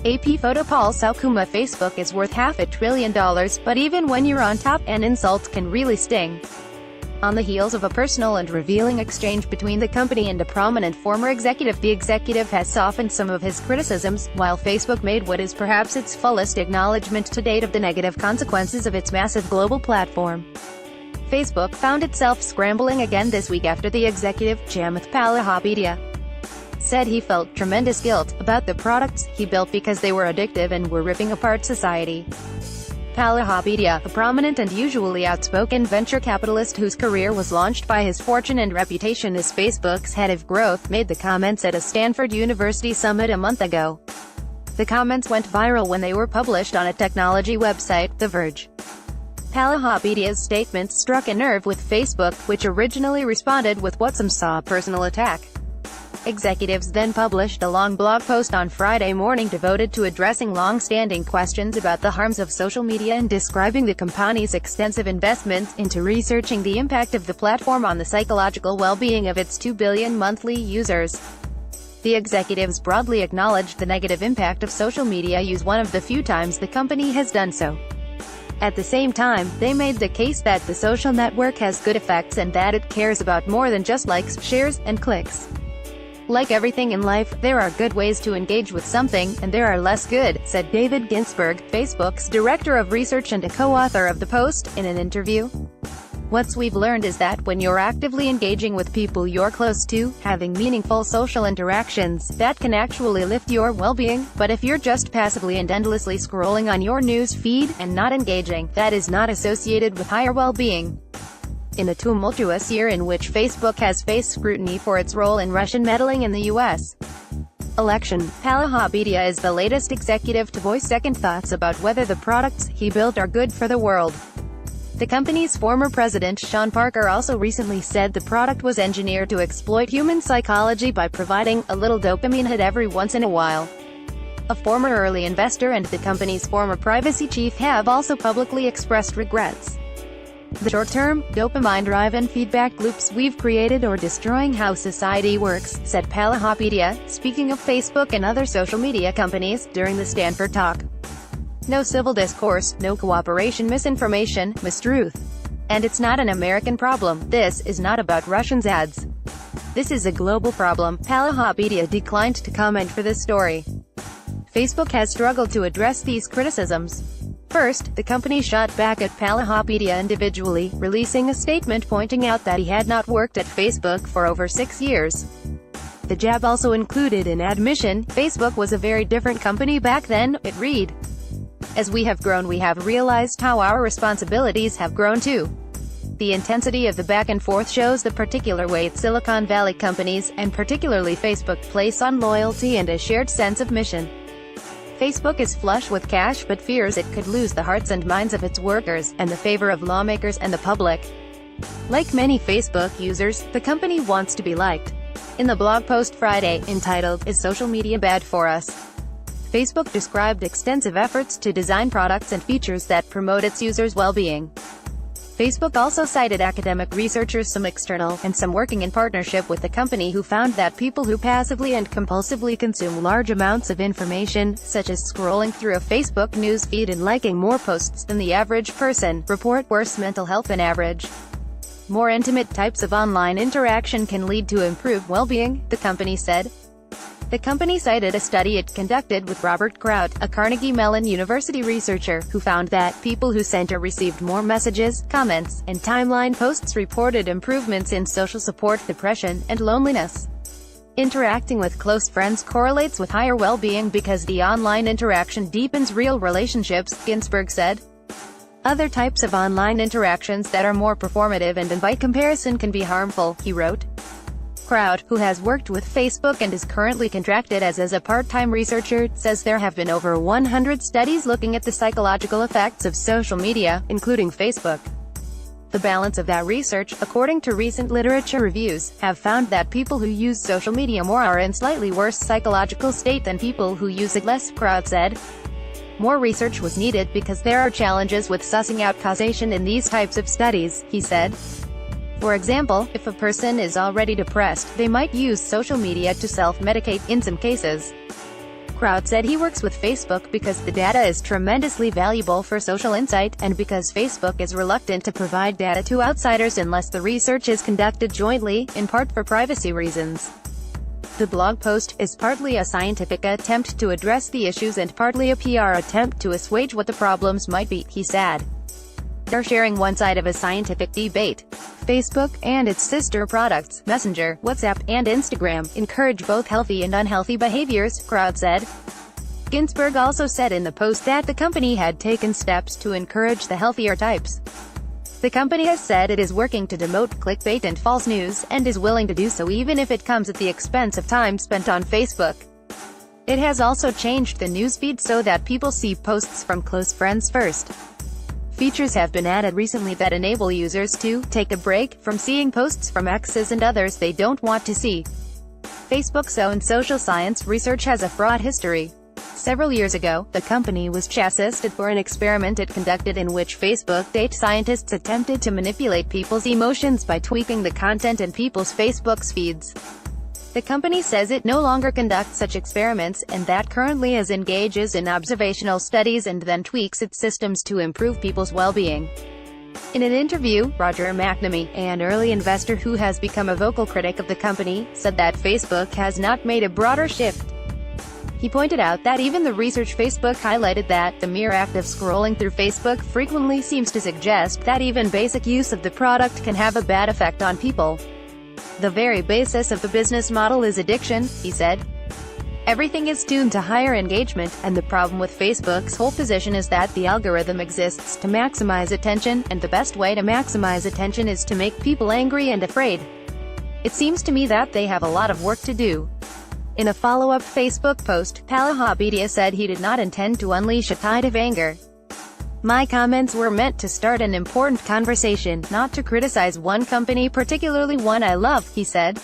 AP photo Paul Saukuma. Facebook is worth $500 billion, but even when you're on top, an insult can really sting. On the heels of a personal and revealing exchange between the company and a prominent former executive, the executive has softened some of his criticisms, while Facebook made what is perhaps its fullest acknowledgement to date of the negative consequences of its massive global platform. Facebook found itself scrambling again this week after the executive, Chamath Palihapitiya, said he felt tremendous guilt about the products he built because they were addictive and were ripping apart society. Palihapitiya, a prominent and usually outspoken venture capitalist whose career was launched by his fortune and reputation as Facebook's head of growth, made the comments at a Stanford University summit a month ago. The comments went viral when they were published on a technology website, The Verge. Palihapitiya's statements struck a nerve with Facebook, which originally responded with what some saw a personal attack. Executives then published a long blog post on Friday morning devoted to addressing long-standing questions about the harms of social media and describing the company's extensive investments into researching the impact of the platform on the psychological well-being of its 2 billion monthly users. The executives broadly acknowledged the negative impact of social media use, one of the few times the company has done so. At the same time, they made the case that the social network has good effects and that it cares about more than just likes, shares, and clicks. Like everything in life, there are good ways to engage with something, and there are less good, said David Ginsburg, Facebook's director of research and a co-author of the post, in an interview. What we've learned is that when you're actively engaging with people you're close to, having meaningful social interactions, that can actually lift your well-being, but if you're just passively and endlessly scrolling on your news feed, and not engaging, that is not associated with higher well-being. In a tumultuous year in which Facebook has faced scrutiny for its role in Russian meddling in the U.S. election, Palihapitiya is the latest executive to voice second thoughts about whether the products he built are good for the world. The company's former president, Sean Parker, also recently said the product was engineered to exploit human psychology by providing a little dopamine hit every once in a while. A former early investor and the company's former privacy chief have also publicly expressed regrets. The short-term, dopamine-driven feedback loops we've created are destroying how society works, said Palihapitiya, speaking of Facebook and other social media companies, during the Stanford talk. No civil discourse, no cooperation, misinformation, mistruth. And it's not an American problem. This is not about Russians' ads. This is a global problem. Palihapitiya declined to comment for this story. Facebook has struggled to address these criticisms. First, the company shot back at Palihapitiya individually, releasing a statement pointing out that he had not worked at Facebook for over 6 years. The jab also included an admission: Facebook was a very different company back then, it read. As we have grown, we have realized how our responsibilities have grown too. The intensity of the back and forth shows the particular weight Silicon Valley companies, and particularly Facebook, place on loyalty and a shared sense of mission. Facebook is flush with cash but fears it could lose the hearts and minds of its workers, and the favor of lawmakers and the public. Like many Facebook users, the company wants to be liked. In the blog post Friday, entitled, "Is Social Media Bad for Us?" Facebook described extensive efforts to design products and features that promote its users' well-being. Facebook also cited academic researchers, some external, and some working in partnership with the company, who found that people who passively and compulsively consume large amounts of information, such as scrolling through a Facebook news feed and liking more posts than the average person, report worse mental health than average. More intimate types of online interaction can lead to improved well-being, the company said. The company cited a study it conducted with Robert Kraut, a Carnegie Mellon University researcher, who found that people who sent or received more messages, comments, and timeline posts reported improvements in social support, depression, and loneliness. Interacting with close friends correlates with higher well-being because the online interaction deepens real relationships, Ginsburg said. Other types of online interactions that are more performative and invite comparison can be harmful, he wrote. Kraut, who has worked with Facebook and is currently contracted as a part-time researcher, says there have been over 100 studies looking at the psychological effects of social media, including Facebook. The balance of that research, according to recent literature reviews, have found that people who use social media more are in slightly worse psychological state than people who use it less, Kraut said. More research was needed because there are challenges with sussing out causation in these types of studies, he said. For example, if a person is already depressed, they might use social media to self-medicate, in some cases. Crowd said he works with Facebook because the data is tremendously valuable for social insight, and because Facebook is reluctant to provide data to outsiders unless the research is conducted jointly, in part for privacy reasons. The blog post is partly a scientific attempt to address the issues and partly a PR attempt to assuage what the problems might be, he said. They're sharing one side of a scientific debate. Facebook, and its sister products, Messenger, WhatsApp, and Instagram, encourage both healthy and unhealthy behaviors, Crowd said. Ginsburg also said in the post that the company had taken steps to encourage the healthier types. The company has said it is working to demote clickbait and false news, and is willing to do so even if it comes at the expense of time spent on Facebook. It has also changed the newsfeed so that people see posts from close friends first. Features have been added recently that enable users to take a break from seeing posts from exes and others they don't want to see. Facebook's own social science research has a fraught history. Several years ago, the company was chastised for an experiment it conducted in which Facebook data scientists attempted to manipulate people's emotions by tweaking the content in people's Facebook's feeds. The company says it no longer conducts such experiments, and that currently engages in observational studies and then tweaks its systems to improve people's well-being. In an interview, Roger McNamee, an early investor who has become a vocal critic of the company, said that Facebook has not made a broader shift. He pointed out that even the research Facebook highlighted that the mere act of scrolling through Facebook frequently seems to suggest that even basic use of the product can have a bad effect on people. The very basis of the business model is addiction, he said. Everything is tuned to higher engagement, and the problem with Facebook's whole position is that the algorithm exists to maximize attention, and the best way to maximize attention is to make people angry and afraid. It seems to me that they have a lot of work to do. In a follow-up Facebook post, Palahabedia said he did not intend to unleash a tide of anger. My comments were meant to start an important conversation, not to criticize one company, particularly one I love, he said.